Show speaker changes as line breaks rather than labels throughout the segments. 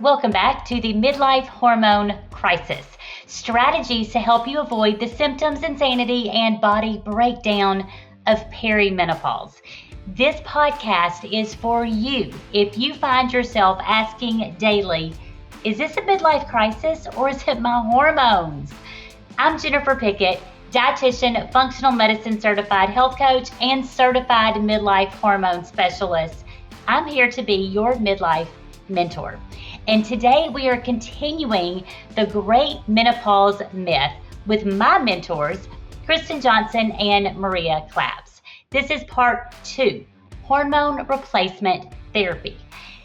Welcome back to the Midlife Hormone Crisis. Strategies to help you avoid the symptoms, insanity, and body breakdown of perimenopause. This podcast is for you if you find yourself asking daily, is this a midlife crisis or is it my hormones? I'm Jennifer Pickett, dietitian, functional medicine certified health coach, and certified midlife hormone specialist. I'm here to be your midlife mentor. And today we are continuing the Great Menopause Myth with my mentors, Kristin Johnson and Maria Claps. This is part 2, Hormone Replacement Therapy.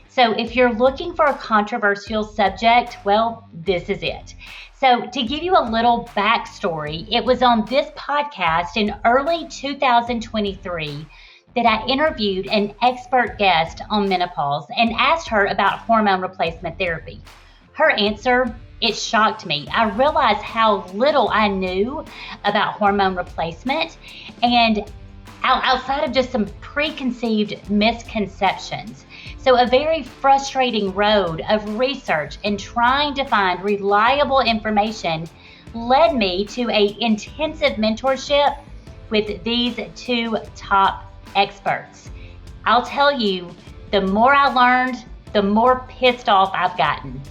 So if you're looking for a controversial subject, well, this is it. So to give you a little backstory, it was on this podcast in early 2023 that I interviewed an expert guest on menopause and asked her about hormone replacement therapy. Her answer, it shocked me. I realized how little I knew about hormone replacement and outside of just some preconceived misconceptions. So a very frustrating road of research and trying to find reliable information led me to an intensive mentorship with these two top experts. I'll tell you, the more I learned, the more pissed off I've gotten.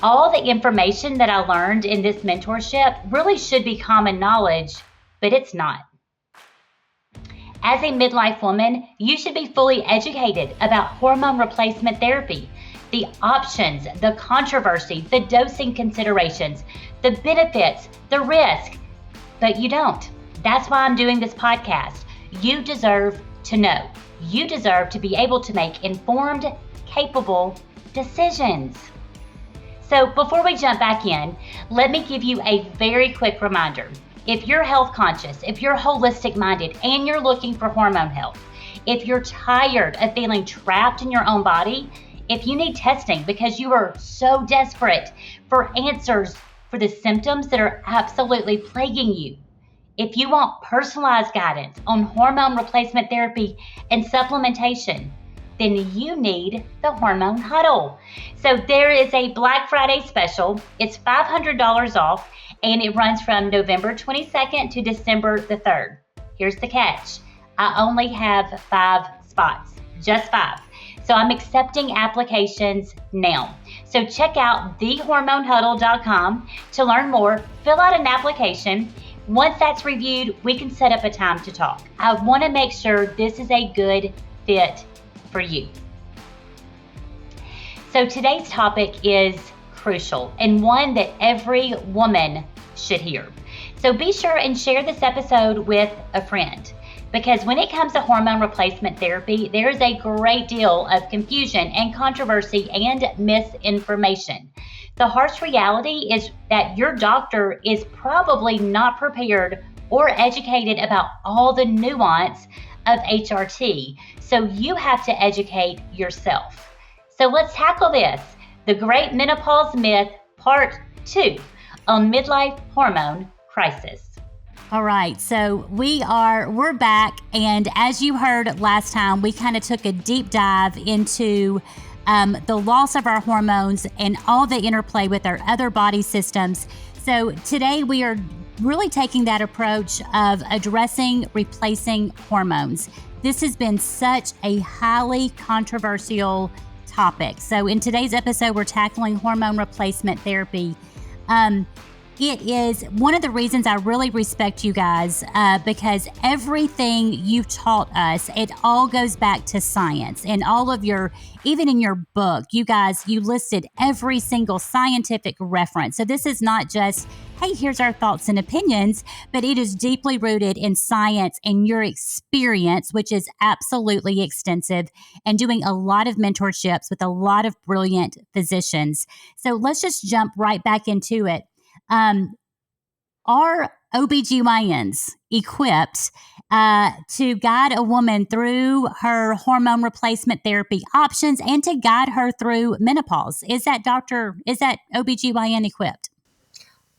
All the information that I learned in this mentorship really should be common knowledge, but it's not. As a midlife woman, you should be fully educated about hormone replacement therapy, the options, the controversy, the dosing considerations, the benefits, the risk, but you don't. That's why I'm doing this podcast. You deserve to know. You deserve to be able to make informed, capable decisions. So before we jump back in, let me give you a very quick reminder. If you're health conscious, if you're holistic minded, and you're looking for hormone health, if you're tired of feeling trapped in your own body, if you need testing because you are so desperate for answers for the symptoms that are absolutely plaguing you, if you want personalized guidance on hormone replacement therapy and supplementation, then you need the Hormone Huddle. So there is a Black Friday special. It's $500 off, and it runs from November 22nd to December the 3rd. Here's the catch. I only have 5 spots, just 5. So I'm accepting applications now. So check out thehormonehuddle.com to learn more, fill out an application. Once that's reviewed, we can set up a time to talk. I want to make sure this is a good fit for you. So today's topic is crucial and one that every woman should hear. So be sure and share this episode with a friend, because when it comes to hormone replacement therapy, there is a great deal of confusion and controversy and misinformation. The harsh reality is that your doctor is probably not prepared or educated about all the nuance of HRT, so you have to educate yourself. So let's tackle this, the Great Menopause Myth, Part 2, on Midlife Hormone Crisis. All right, so we're back, and as you heard last time, we kind of took a deep dive into the loss of our hormones and all the interplay with our other body systems. So today we are really taking that approach of addressing replacing hormones. This has been such a highly controversial topic. So in today's episode, we're tackling hormone replacement therapy. It is one of the reasons I really respect you guys, because everything you've taught us, it all goes back to science. And all of even in your book, you listed every single scientific reference. So this is not just, hey, here's our thoughts and opinions, but it is deeply rooted in science and your experience, which is absolutely extensive, and doing a lot of mentorships with a lot of brilliant physicians. So let's just jump right back into it. Are OBGYNs equipped to guide a woman through her hormone replacement therapy options and to guide her through menopause? Is that OBGYN equipped?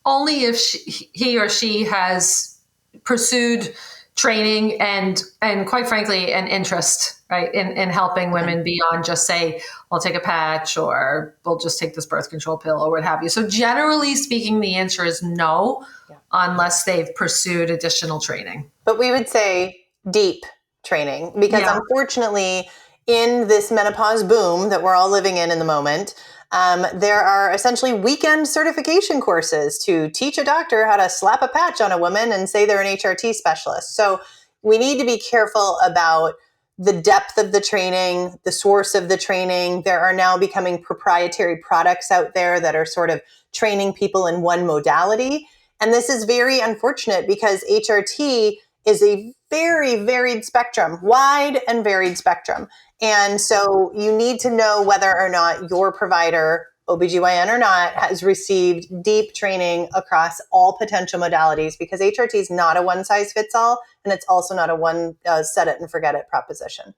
Only if he or she has pursued training and quite frankly, an interest, right, in helping women beyond just say, I'll take a patch or we'll just take this birth control pill or what have you. So generally speaking, the answer is no, unless they've pursued additional training.
But we would say deep training, because unfortunately, in this menopause boom that we're all living in the moment, there are essentially weekend certification courses to teach a doctor how to slap a patch on a woman and say they're an HRT specialist. So we need to be careful about the depth of the training, the source of the training. There are now becoming proprietary products out there that are sort of training people in one modality. And this is very unfortunate because HRT is a very varied spectrum, wide and varied spectrum. And so you need to know whether or not your provider, OBGYN or not, has received deep training across all potential modalities, because HRT is not a one size fits all, and it's also not a one set it and forget it proposition.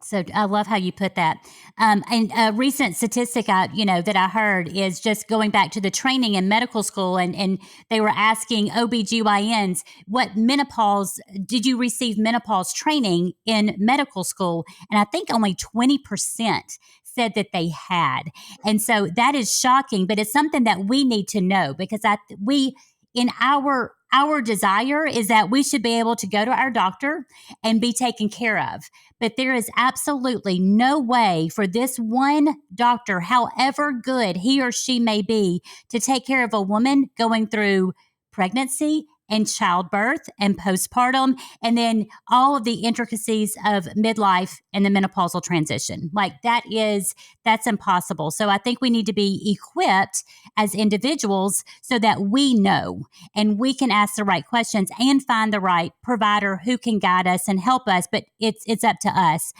So I love how you put that. And a recent statistic that I heard is just going back to the training in medical school, and they were asking OBGYNs, what menopause, did you receive menopause training in medical school? And I think only 20% said that they had. And so that is shocking, but it's something that we need to know, because our desire is that we should be able to go to our doctor and be taken care of. But there is absolutely no way for this one doctor, however good he or she may be, to take care of a woman going through pregnancy and childbirth and postpartum, and then all of the intricacies of midlife and the menopausal transition. Like that's impossible. So I think we need to be equipped as individuals so that we know and we can ask the right questions and find the right provider who can guide us and help us. But it's up to us.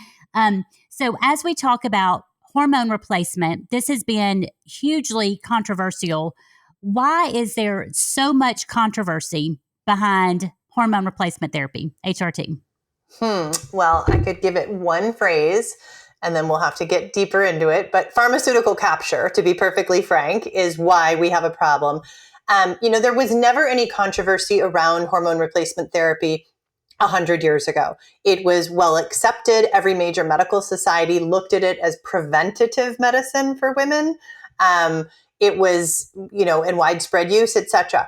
So as we talk about hormone replacement, this has been hugely controversial. Why is there so much controversy behind hormone replacement therapy, HRT?
Well, I could give it one phrase and then we'll have to get deeper into it. But pharmaceutical capture, to be perfectly frank, is why we have a problem. There was never any controversy around hormone replacement therapy 100 years ago. It was well accepted. Every major medical society looked at it as preventative medicine for women. It was, in widespread use, etc.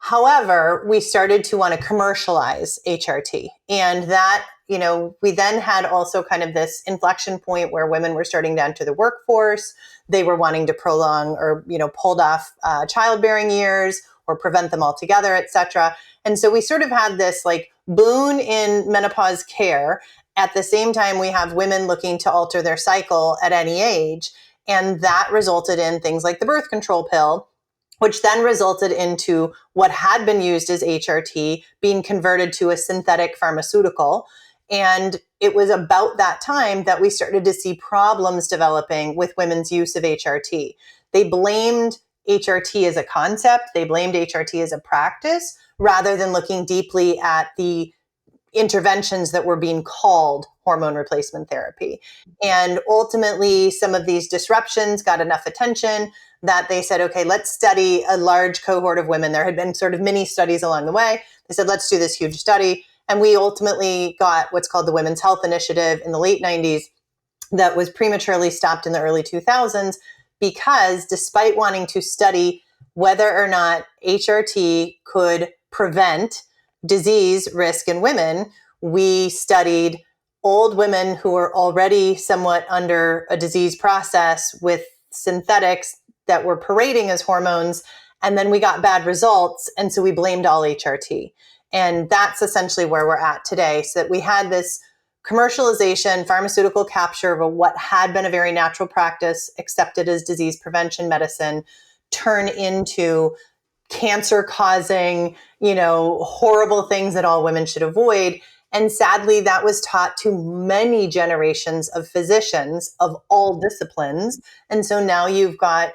However, we started to want to commercialize HRT. And that, we then had also kind of this inflection point where women were starting to enter the workforce. They were wanting to prolong or, pulled off childbearing years or prevent them altogether, etc. And so we sort of had this like boon in menopause care. At the same time, we have women looking to alter their cycle at any age. And that resulted in things like the birth control pill, which then resulted into what had been used as HRT being converted to a synthetic pharmaceutical. And it was about that time that we started to see problems developing with women's use of HRT. They blamed HRT as a concept. They blamed HRT as a practice rather than looking deeply at the interventions that were being called hormone replacement therapy. And ultimately, some of these disruptions got enough attention that they said, okay, let's study a large cohort of women. There had been sort of mini studies along the way. They said, let's do this huge study. And we ultimately got what's called the Women's Health Initiative in the late 90s that was prematurely stopped in the early 2000s, because despite wanting to study whether or not HRT could prevent disease risk in women, we studied old women who were already somewhat under a disease process with synthetics that were parading as hormones. And then we got bad results. And so we blamed all HRT. And that's essentially where we're at today. So that we had this commercialization, pharmaceutical capture of what had been a very natural practice accepted as disease prevention medicine turn into cancer causing, horrible things that all women should avoid. And sadly, that was taught to many generations of physicians of all disciplines. And so now you've got,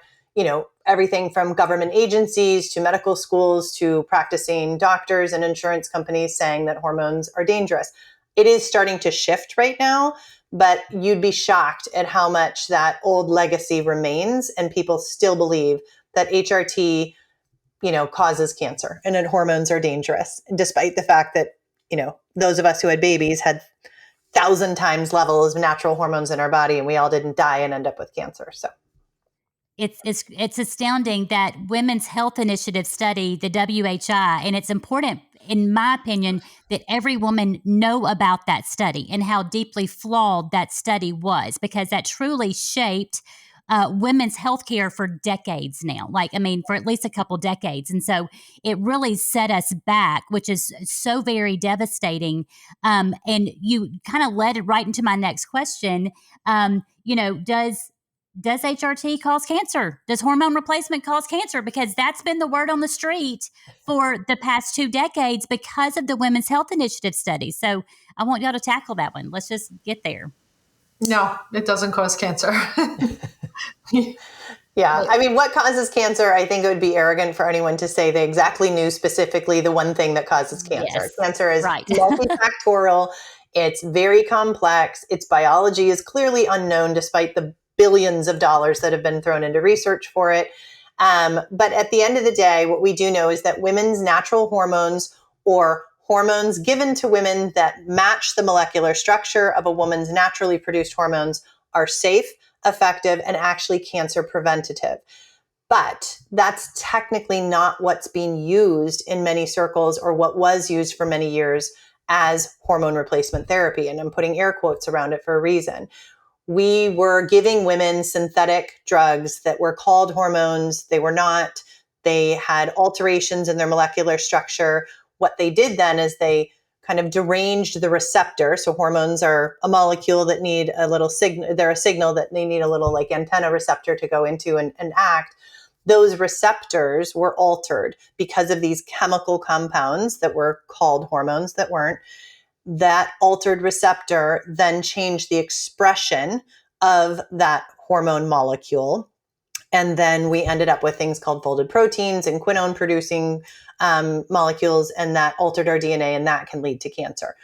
everything from government agencies to medical schools to practicing doctors and insurance companies saying that hormones are dangerous. It is starting to shift right now, but you'd be shocked at how much that old legacy remains. And people still believe that HRT causes cancer and that hormones are dangerous, despite the fact that, those of us who had babies had 1,000 times levels of natural hormones in our body, and we all didn't die and end up with cancer. So
it's astounding that Women's Health Initiative study the WHI, and it's important, in my opinion, that every woman know about that study and how deeply flawed that study was, because that truly shaped women's healthcare for decades now. For at least a couple decades. And so it really set us back, which is so very devastating. And you kind of led it right into my next question. Does HRT cause cancer? Does hormone replacement cause cancer? Because that's been the word on the street for the past 2 decades because of the Women's Health Initiative study. So I want y'all to tackle that one. Let's just get there.
No, it doesn't cause cancer.
Yeah. I mean, what causes cancer? I think it would be arrogant for anyone to say they exactly knew specifically the one thing that causes cancer.
Yes,
cancer is
right.
multifactorial. It's very complex. Its biology is clearly unknown despite the billions of dollars that have been thrown into research for it. But at the end of the day, what we do know is that women's natural hormones, or hormones given to women that match the molecular structure of a woman's naturally produced hormones, are safe, effective, and actually cancer preventative. But that's technically not what's being used in many circles, or what was used for many years as hormone replacement therapy. And I'm putting air quotes around it for a reason. We were giving women synthetic drugs that were called hormones. They were not. They had alterations in their molecular structure. What they did then is they kind of deranged the receptor. So hormones are a molecule that need a little signal. They're a signal that they need a little like antenna receptor to go into and act. Those receptors were altered because of these chemical compounds that were called hormones that weren't. That altered receptor then changed the expression of that hormone molecule. And then we ended up with things called folded proteins and quinone producing molecules, and that altered our DNA, and that can lead to cancer.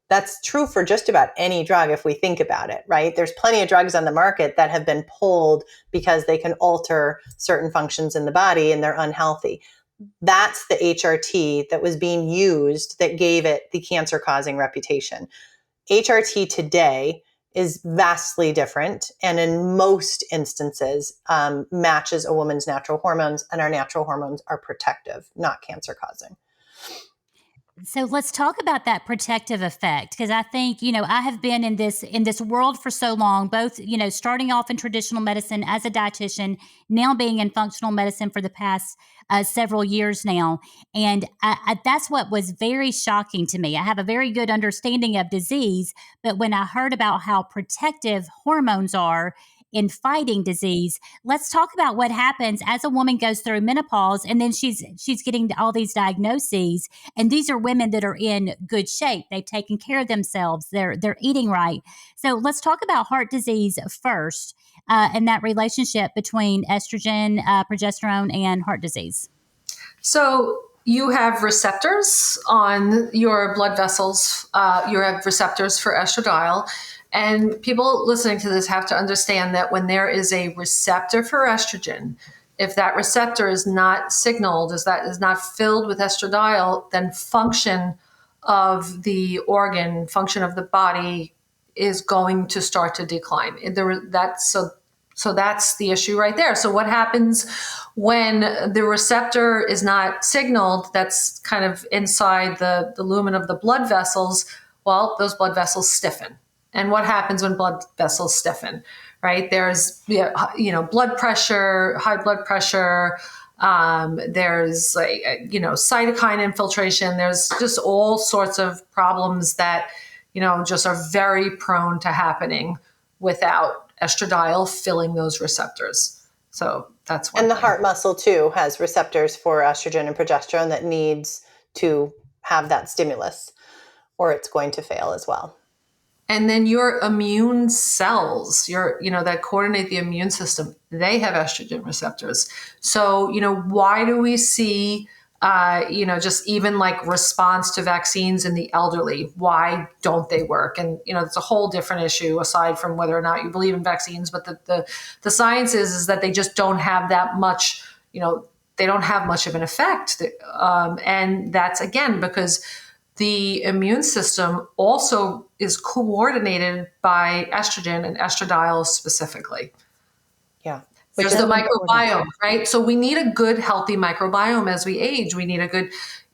That's true for just about any drug if we think about it, right? There's plenty of drugs on the market that have been pulled because they can alter certain functions in the body and they're unhealthy. That's the HRT that was being used that gave it the cancer-causing reputation. HRT today is vastly different, and in most instances matches a woman's natural hormones, and our natural hormones are protective, not cancer-causing.
So let's talk about that protective effect, because I think, I have been in this world for so long, both, starting off in traditional medicine as a dietitian, now being in functional medicine for the past several years now. And that's what was very shocking to me. I have a very good understanding of disease, but when I heard about how protective hormones are in fighting disease, let's talk about what happens as a woman goes through menopause, and then she's getting all these diagnoses. And these are women that are in good shape. They've taken care of themselves. They're eating right. So let's talk about heart disease first, and that relationship between estrogen, progesterone, and heart disease.
So you have receptors on your blood vessels. You have receptors for estradiol. And people listening to this have to understand that when there is a receptor for estrogen, if that receptor is not signaled, is not filled with estradiol, then function of the organ, function of the body is going to start to decline. So that's the issue right there. So what happens when the receptor is not signaled, that's kind of inside the lumen of the blood vessels? Well, those blood vessels stiffen. And what happens when blood vessels stiffen, right? There's, blood pressure, high blood pressure. There's cytokine infiltration. There's just all sorts of problems that, just are very prone to happening without estradiol filling those receptors. So that's one.
And the
thing.
heart muscle too has receptors for estrogen and progesterone that needs to have that stimulus, or it's going to fail as well.
And then your immune cells, that coordinate the immune system, they have estrogen receptors. So, why do we see, just even like response to vaccines in the elderly? Why don't they work? And, it's a whole different issue aside from whether or not you believe in vaccines. But the science is that they just don't have that much, they don't have much of an effect. And that's, again, because the immune system also is coordinated by estrogen and estradiol specifically.
Yeah.
There's the microbiome, right? So we need a good, healthy microbiome as we age. We need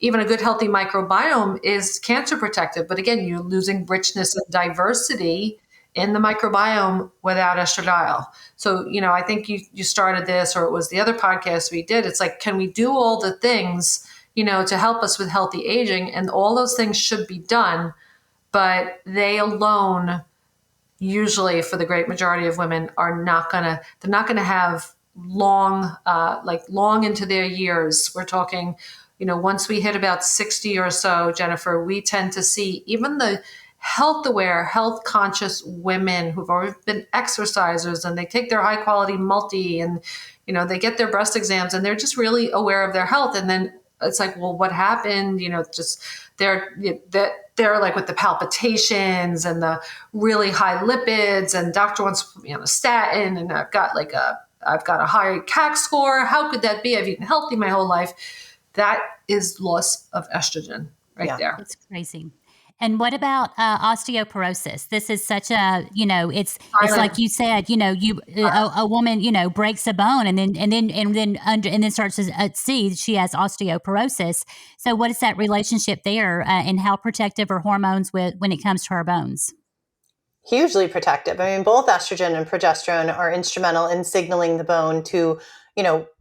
even a good, healthy microbiome is cancer protective. But again, you're losing richness and diversity in the microbiome without estradiol. So, I think you started this, or it was the other podcast we did. It's like, can we do all the things, to help us with healthy aging? And all those things should be done, but they alone, usually for the great majority of women, they're not gonna have long into their years. We're talking, once we hit about 60 or so, Jennifer, we tend to see even the health aware, health conscious women who've already been exercisers, and they take their high quality multi, and they get their breast exams, and they're just really aware of their health. And then it's like, well, what happened? Just they're like with the palpitations and the really high lipids, and doctor wants to put me on a statin, and I've got a high CAC score. How could that be? I've eaten healthy my whole life. That is loss of estrogen there.
It's crazy. And what about osteoporosis? This is such a, it's like you said, a woman, breaks a bone and then starts to see she has osteoporosis. So what is that relationship there, and how protective are hormones when it comes to our bones?
Hugely protective. I mean, both estrogen and progesterone are instrumental in signaling the bone to,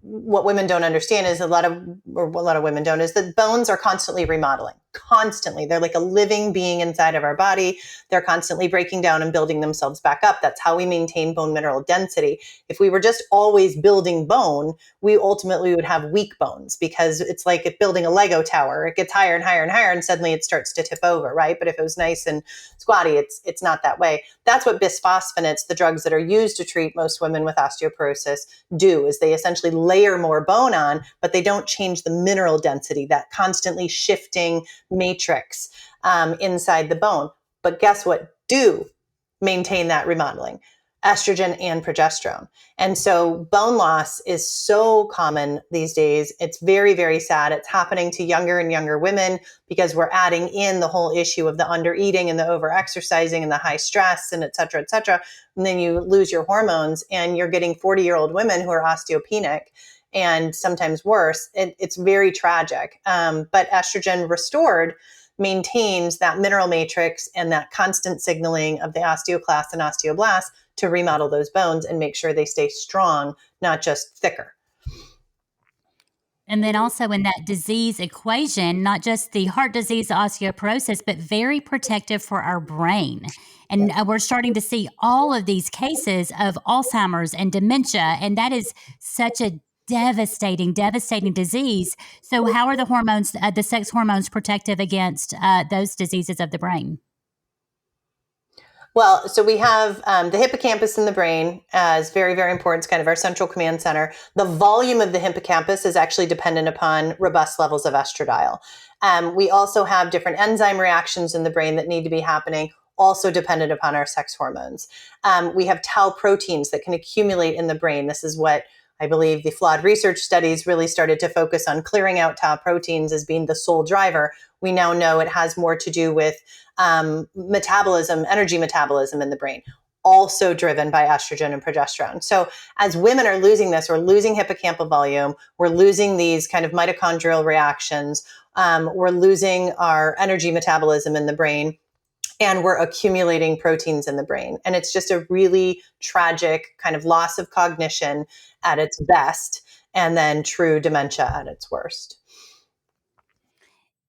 what women don't understand is what a lot of women don't, is that bones are constantly remodeling. Constantly. They're like a living being inside of our body. They're constantly breaking down and building themselves back up. That's how we maintain bone mineral density. If we were just always building bone, we ultimately would have weak bones, because it's like building a Lego tower. It gets higher and higher and higher, and suddenly it starts to tip over, right? But if it was nice and squatty, it's not that way. That's what bisphosphonates, the drugs that are used to treat most women with osteoporosis, do, is they essentially layer more bone on, but they don't change the mineral density, that constantly shifting matrix inside the bone. But guess what do maintain that remodeling? Estrogen and progesterone. And so bone loss is so common these days. It's very, very sad. It's happening to younger and younger women because we're adding in the whole issue of the undereating and the over-exercising and the high stress and et cetera, et cetera. And then you lose your hormones, and you're getting 40-year-old women who are osteopenic and sometimes worse. It's very tragic. But estrogen restored maintains that mineral matrix and that constant signaling of the osteoclasts and osteoblasts to remodel those bones and make sure they stay strong, not just thicker.
And then also in that disease equation, not just the heart disease, the osteoporosis, but very protective for our brain. And we're starting to see all of these cases of Alzheimer's and dementia, and that is such a devastating disease. So how are the hormones, the sex hormones, protective against those diseases of the brain?
Well, so we have the hippocampus in the brain is very, very important. It's kind of our central command center. The volume of the hippocampus is actually dependent upon robust levels of estradiol. We also have different enzyme reactions in the brain that need to be happening, also dependent upon our sex hormones. We have tau proteins that can accumulate in the brain. This is what I believe the flawed research studies really started to focus on, clearing out tau proteins as being the sole driver. We now know it has more to do with metabolism, energy metabolism in the brain, also driven by estrogen and progesterone. So as women are losing this, we're losing hippocampal volume, we're losing these kind of mitochondrial reactions, we're losing our energy metabolism in the brain, and we're accumulating proteins in the brain. And it's just a really tragic kind of loss of cognition at its best, and then true dementia at its worst.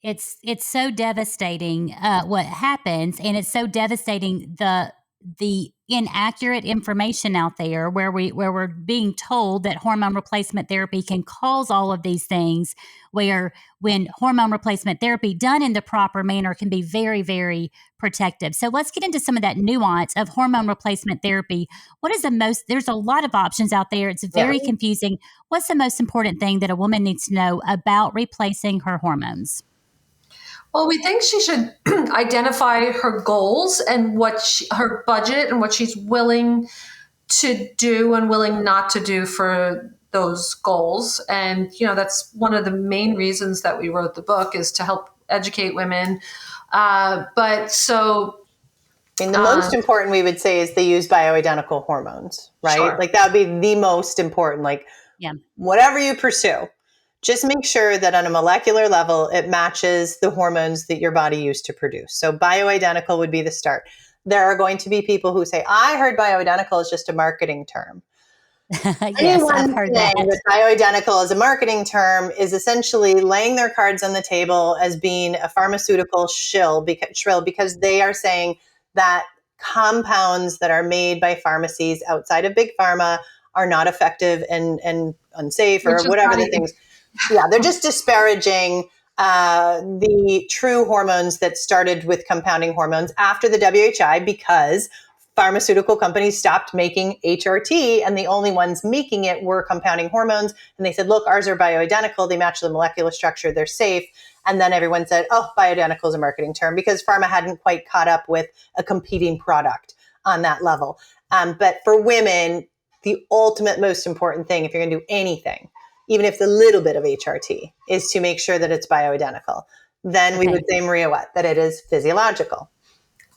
It's so devastating what happens, and it's so devastating the inaccurate information out there where we're being told that hormone replacement therapy can cause all of these things, where when hormone replacement therapy done in the proper manner can be very, very protective. So let's get into some of that nuance of hormone replacement therapy. What is there's a lot of options out there. It's very confusing. What's the most important thing that a woman needs to know about replacing her hormones?
Well, we think she should identify her goals and her budget and what she's willing to do and willing not to do for those goals. And, that's one of the main reasons that we wrote the book, is to help educate women. But so
the most important we would say is they use bioidentical hormones, right?
Sure.
Like that would be the most important. Like whatever you pursue, just make sure that on a molecular level, it matches the hormones that your body used to produce. So bioidentical would be the start. There are going to be people who say, I heard bioidentical is just a marketing term.
Yes, I've heard that.
Bioidentical as a marketing term is essentially laying their cards on the table as being a pharmaceutical shrill because they are saying that compounds that are made by pharmacies outside of big pharma are not effective and unsafe or whatever the things. Yeah, they're just disparaging the true hormones that started with compounding hormones after the WHI because pharmaceutical companies stopped making HRT and the only ones making it were compounding hormones. And they said, look, ours are bioidentical. They match the molecular structure. They're safe. And then everyone said, oh, bioidentical is a marketing term because pharma hadn't quite caught up with a competing product on that level. But for women, the ultimate most important thing, if you're going to do anything, even if it's a little bit of HRT, is to make sure that it's bioidentical. Then we would say, Maria, what? That it is physiological.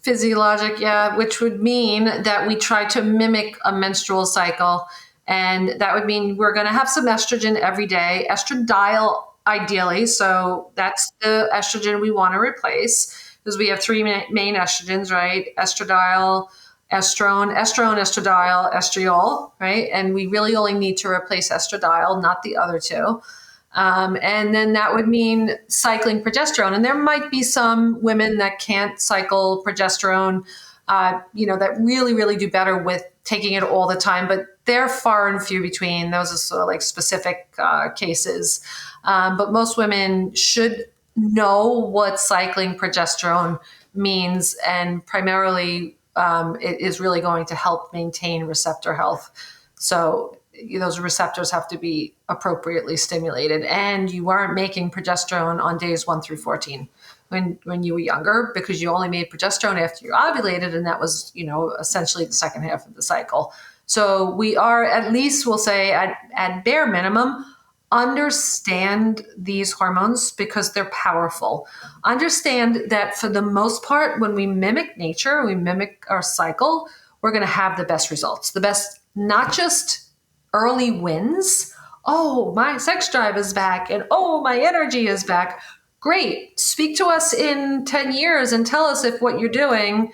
Physiologic, yeah, which would mean that we try to mimic a menstrual cycle. And that would mean we're going to have some estrogen every day, estradiol ideally. So that's the estrogen we want to replace because we have three main estrogens, right? Estradiol, estrone, estradiol, estriol, right? And we really only need to replace estradiol, not the other two. And then that would mean cycling progesterone. And there might be some women that can't cycle progesterone, that really, really do better with taking it all the time, but they're far and few between. Those are sort of like specific cases. But most women should know what cycling progesterone means. And primarily, it is really going to help maintain receptor health. So those receptors have to be appropriately stimulated, and you weren't making progesterone on days 1 through 14 when you were younger because you only made progesterone after you ovulated, and that was essentially the second half of the cycle. So we are, at least we'll say at bare minimum, understand these hormones because they're powerful. Understand that for the most part, when we mimic nature, we mimic our cycle, we're going to have the best results, the best, not just early wins. Oh, my sex drive is back and oh, my energy is back. Great. Speak to us in 10 years and tell us if what you're doing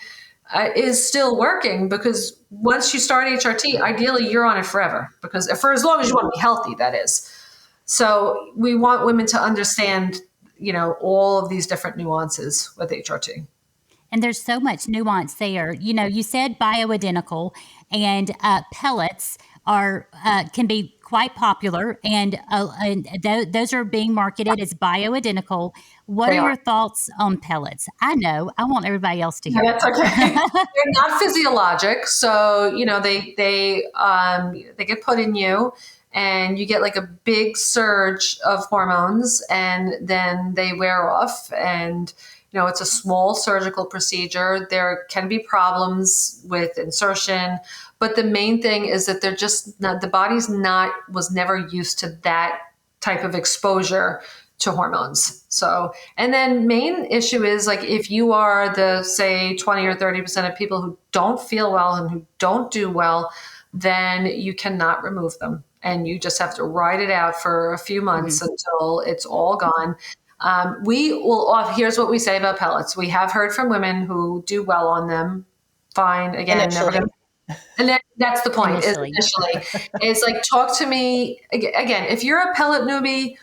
is still working, because once you start HRT, ideally you're on it forever, because for as long as you want to be healthy, that is. So we want women to understand, all of these different nuances with HRT.
And there's so much nuance there. You said bioidentical, and pellets can be quite popular, and those are being marketed as bioidentical. What are your thoughts on pellets? I know. I want everybody else to hear.
That's okay. They're not physiologic, so they get put in you, and you get like a big surge of hormones, and then they wear off, and it's a small surgical procedure. There can be problems with insertion, but the main thing is that they're just not, the body's was never used to that type of exposure to hormones. So, and then main issue is like, if you are the, say, 20 or 30% of people who don't feel well and who don't do well, then you cannot remove them. And you just have to ride it out for a few months until it's all gone. Here's what we say about pellets. We have heard from women who do well on them. Fine. Again, and that's the point. Initially. It's like, talk to me again. If you're a pellet newbie,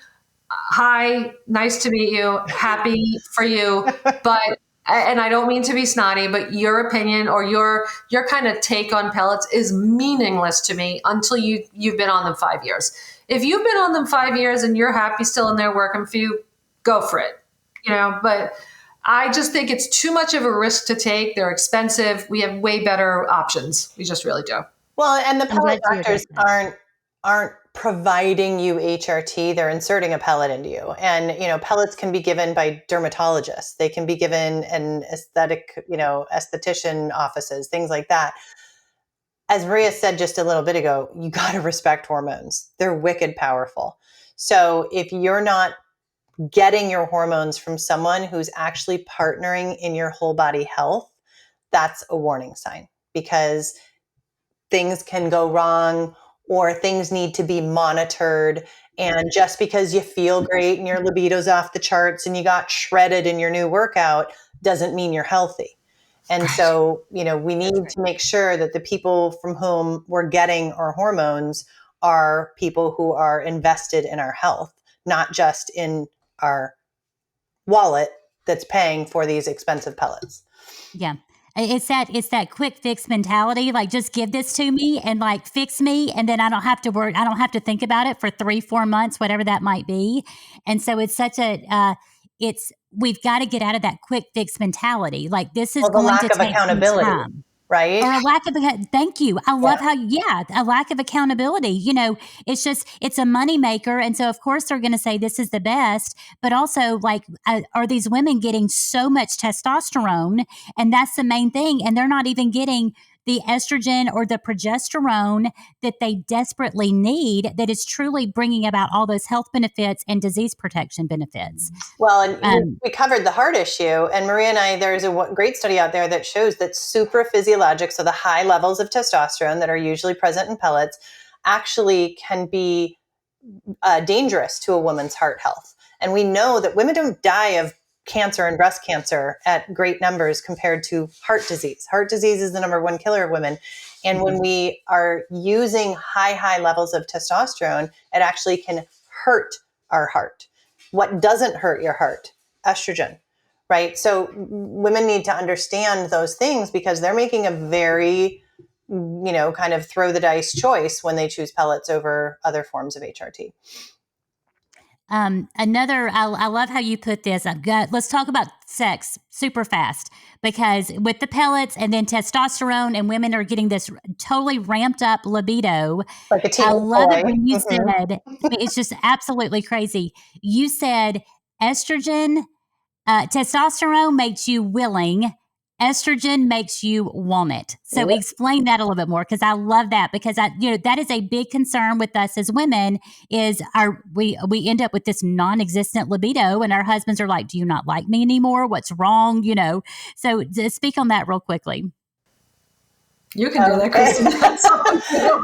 hi, nice to meet you. Happy for you. But, and I don't mean to be snotty, but your opinion or your kind of take on pellets is meaningless to me until you've been on them 5 years. If you've been on them 5 years and you're happy still in there working for you, go for it, but I just think it's too much of a risk to take. They're expensive. We have way better options. We just really do.
Well, and the pellet doctors aren't providing you HRT. They're inserting a pellet into you. And, pellets can be given by dermatologists. They can be given in esthetician offices, things like that. As Maria said just a little bit ago, you got to respect hormones. They're wicked powerful. So if you're not getting your hormones from someone who's actually partnering in your whole body health, that's a warning sign, because things can go wrong or things need to be monitored. And just because you feel great and your libido's off the charts and you got shredded in your new workout doesn't mean you're healthy. And so, we need to make sure that the people from whom we're getting our hormones are people who are invested in our health, not just in our wallet that's paying for these expensive pellets.
Yeah. It's that quick fix mentality. Like, just give this to me and like fix me. And then I don't have to worry. I don't have to think about it for 3-4 months, whatever that might be. And so it's such we've got to get out of that quick fix mentality. Like, this is going to take some time.
Right.
Or a lack of, thank you. I love a lack of accountability. It's a moneymaker. And so, of course, they're going to say this is the best. But also, like, are these women getting so much testosterone? And that's the main thing. And they're not even getting the estrogen or the progesterone that they desperately need, that is truly bringing about all those health benefits and disease protection benefits.
Well, and we covered the heart issue, and Maria and I, there's a great study out there that shows that supraphysiologic, so the high levels of testosterone that are usually present in pellets, actually can be dangerous to a woman's heart health. And we know that women don't die of cancer and breast cancer at great numbers compared to heart disease. Heart disease is the number one killer of women. And when we are using high levels of testosterone, it actually can hurt our heart. What doesn't hurt your heart? Estrogen, right? So women need to understand those things, because they're making a very, kind of throw the dice choice when they choose pellets over other forms of HRT.
I love how you put this. Let's talk about sex super fast, because with the pellets and then testosterone, and women are getting this totally ramped up libido.
Like a teen
I love
boy.
it when you said, it's just absolutely crazy. You said estrogen, testosterone makes you willing. Estrogen makes you want it. So explain that a little bit more, because I love that, because that is a big concern with us as women, is we end up with this non-existent libido, and our husbands are like, do you not like me anymore? What's wrong? So speak on that real quickly.
You can do that, Kristin.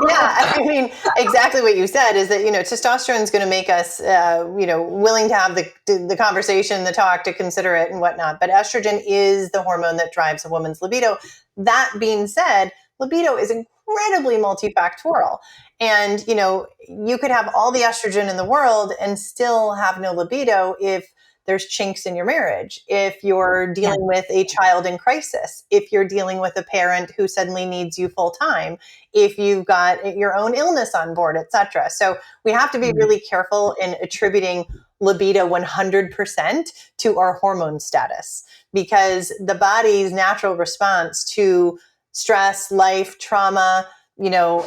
Yeah, I mean, exactly what you said is that, testosterone is going to make us, willing to have the conversation, the talk, to consider it and whatnot. But estrogen is the hormone that drives a woman's libido. That being said, libido is incredibly multifactorial. And, you could have all the estrogen in the world and still have no libido if there's chinks in your marriage, if you're dealing with a child in crisis, if you're dealing with a parent who suddenly needs you full time, if you've got your own illness on board, etc. So we have to be really careful in attributing libido 100% to our hormone status, because the body's natural response to stress, life, trauma,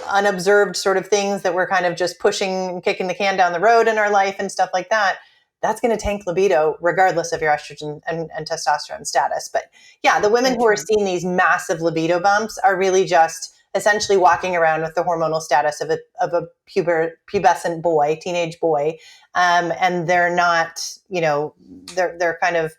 unobserved sort of things that we're kind of just pushing, kicking the can down the road in our life and stuff like that, that's going to tank libido regardless of your estrogen and testosterone status. But yeah, the women who are seeing these massive libido bumps are really just essentially walking around with the hormonal status of a pubescent boy, teenage boy. And they're not, they're kind of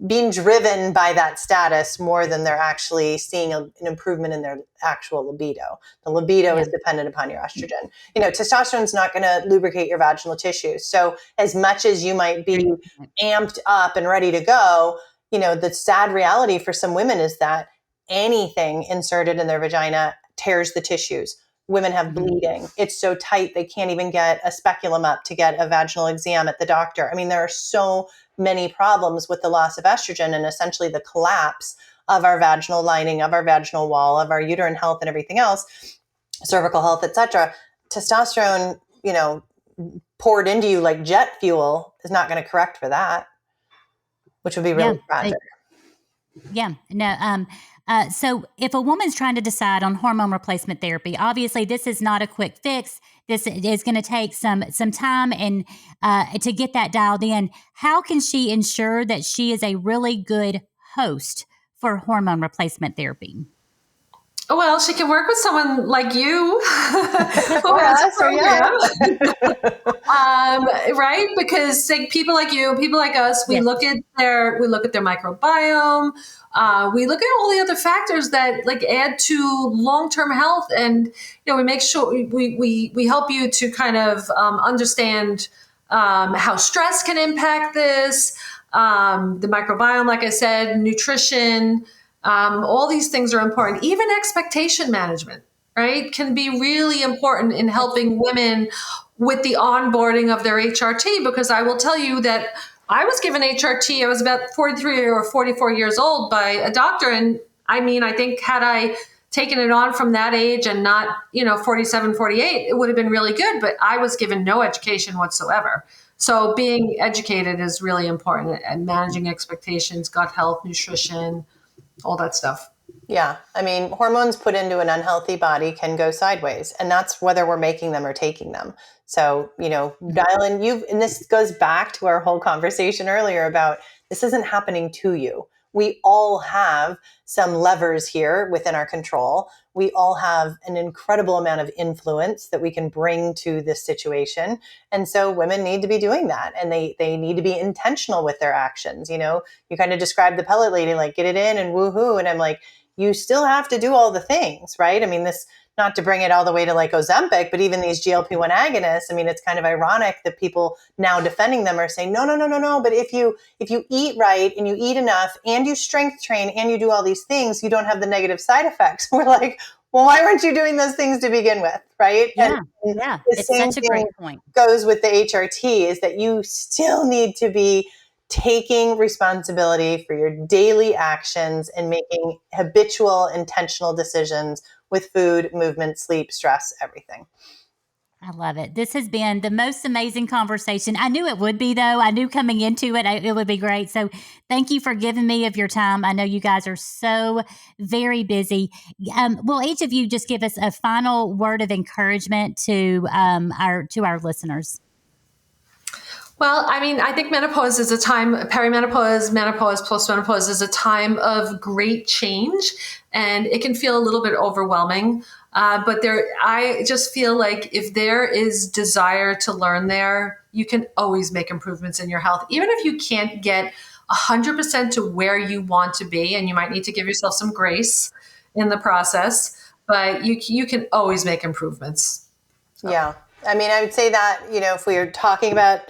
being driven by that status more than they're actually seeing an improvement in their actual libido. The libido is dependent upon your estrogen. Testosterone is not going to lubricate your vaginal tissues. So as much as you might be amped up and ready to go, the sad reality for some women is that anything inserted in their vagina tears the tissues. Women have bleeding. It's so tight they can't even get a speculum up to get a vaginal exam at the doctor. I mean, there are so many problems with the loss of estrogen and essentially the collapse of our vaginal lining, of our vaginal wall, of our uterine health and everything else, cervical health, etc. Testosterone, poured into you like jet fuel is not going to correct for that, which would be really tragic.
So if a woman's trying to decide on hormone replacement therapy, obviously this is not a quick fix. This is going to take some time and to get that dialed in. How can she ensure that she is a really good host for hormone replacement therapy?
Well, she can work with someone like you.
Or us, or
Right? Because like people like you, people like us, we
Yes.
look at their microbiome. We look at all the other factors that like add to long-term health, and we make sure we help you to kind of understand how stress can impact this, the microbiome, like I said, nutrition. All these things are important. Even expectation management, right, can be really important in helping women with the onboarding of their HRT, because I will tell you that I was given HRT. I was about 43 or 44 years old by a doctor. And I mean, I think had I taken it on from that age and not, 47, 48, it would have been really good. But I was given no education whatsoever. So being educated is really important, and managing expectations, gut health, nutrition, all that stuff.
Yeah. I mean, hormones put into an unhealthy body can go sideways, and that's whether we're making them or taking them. So, dial in and this goes back to our whole conversation earlier about this isn't happening to you. We all have some levers here within our control. We all have an incredible amount of influence that we can bring to this situation. And so women need to be doing that, and they need to be intentional with their actions. You kind of described the pellet lady, like get it in and woohoo. And I'm like, you still have to do all the things, right? I mean, this, not to bring it all the way to like Ozempic, but even these GLP-1 agonists, I mean, it's kind of ironic that people now defending them are saying, no. But if you eat right and you eat enough and you strength train and you do all these things, you don't have the negative side effects. We're like, well, why weren't you doing those things to begin with, right?
Yeah,
And
yeah.
the
It's
same
such a
thing
great point.
goes with the HRT, is that you still need to be taking responsibility for your daily actions and making habitual, intentional decisions with food, movement, sleep, stress, everything.
I love it. This has been the most amazing conversation. I knew it would be, though. I knew coming into it, it would be great. So thank you for giving me of your time. I know you guys are so very busy. Will each of you just give us a final word of encouragement to our listeners?
Well, I mean, I think menopause is a time, perimenopause, menopause, postmenopause is a time of great change, and it can feel a little bit overwhelming. But I just feel like if there is desire to learn there, you can always make improvements in your health. Even if you can't get 100% to where you want to be, and you might need to give yourself some grace in the process, but you can always make improvements. So.
Yeah. I mean, I would say that, if we are talking about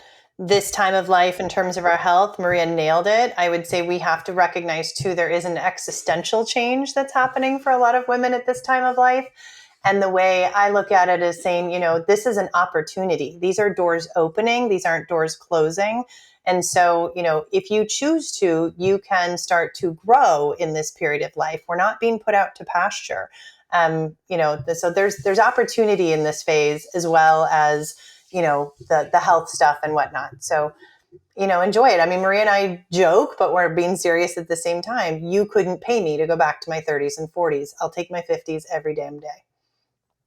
this time of life in terms of our health, Maria nailed it. I would say we have to recognize too, there is an existential change that's happening for a lot of women at this time of life. And the way I look at it is saying, this is an opportunity. These are doors opening. These aren't doors closing. And so, if you choose to, you can start to grow in this period of life. We're not being put out to pasture. So there's opportunity in this phase, as well as, the health stuff and whatnot. So, enjoy it. I mean, Maria and I joke, but we're being serious at the same time. You couldn't pay me to go back to my 30s and 40s. I'll take my 50s every damn day.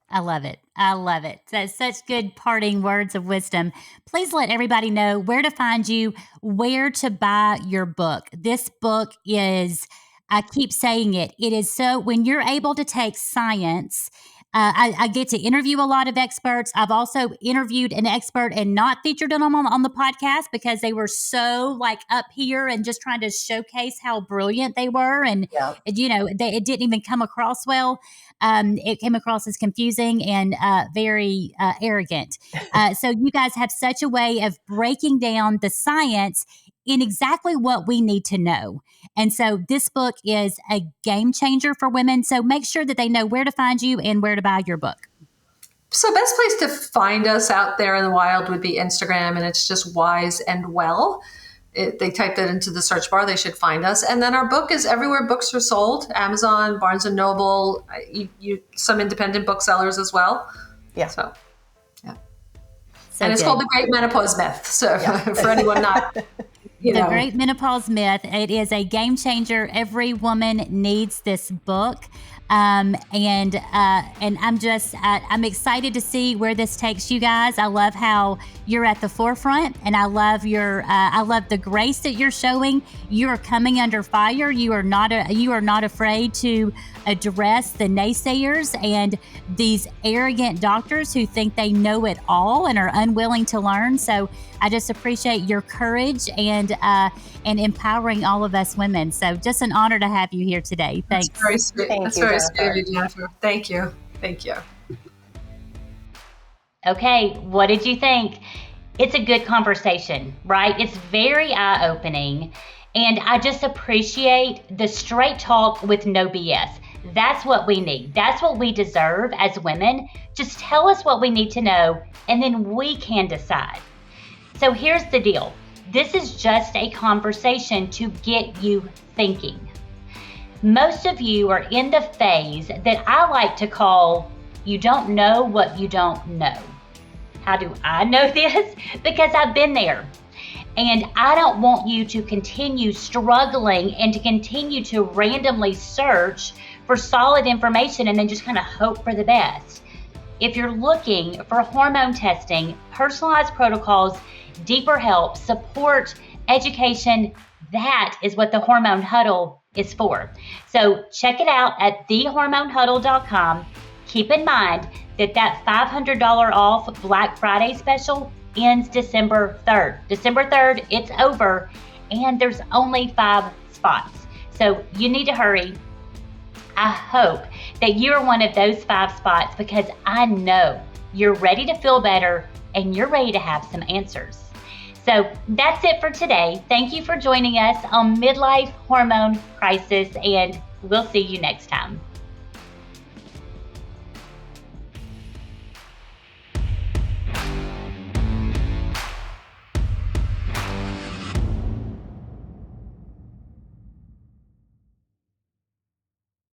I love it. I love it. That's such good parting words of wisdom. Please let everybody know where to find you, where to buy your book. This book is, I keep saying it, it is so, when you're able to take science, I get to interview a lot of experts. I've also interviewed an expert and not featured them on the podcast because they were so like up here and just trying to showcase how brilliant they were. And, it didn't even come across well. It came across as confusing and very arrogant. So you guys have such a way of breaking down the science in exactly what we need to know. And so this book is a game changer for women. So make sure that they know where to find you and where to buy your book.
So best place to find us out there in the wild would be Instagram, and it's just Wise and Well. They type that into the search bar, they should find us. And then our book is everywhere books are sold: Amazon, Barnes and Noble, some independent booksellers as well.
Yeah.
So
So
and it's
good.
called The Great Menopause Myth. So for anyone not
The Great Menopause Myth. It is a game changer. Every woman needs this book. And I'm excited to see where this takes you guys. I love how you're at the forefront, and I love the grace that you're showing. You are coming under fire. You are not afraid to address the naysayers and these arrogant doctors who think they know it all and are unwilling to learn. So I just appreciate your courage and empowering all of us women. So just an honor to have you here today. Thanks.
That's very sweet. That's very sweet of you, Jennifer. Thank you. Thank you.
Okay, what did you think? It's a good conversation, right? It's very eye-opening. And I just appreciate the straight talk with no BS. That's what we need. That's what we deserve as women. Just tell us what we need to know, and then we can decide. So here's the deal. This is just a conversation to get you thinking. Most of you are in the phase that I like to call, you don't know what you don't know. How do I know this? Because I've been there. And I don't want you to continue struggling and to continue to randomly search for solid information and then just kind of hope for the best. If you're looking for hormone testing, personalized protocols, deeper help, support, education, that is what the Hormone Huddle is for. So check it out at thehormonehuddle.com. Keep in mind that $500 off Black Friday special ends December 3rd. December 3rd, it's over, and there's only 5 spots. So you need to hurry. I hope that you're one of those 5 spots, because I know you're ready to feel better and you're ready to have some answers. So that's it for today. Thank you for joining us on Midlife Hormone Crisis, and we'll see you next time.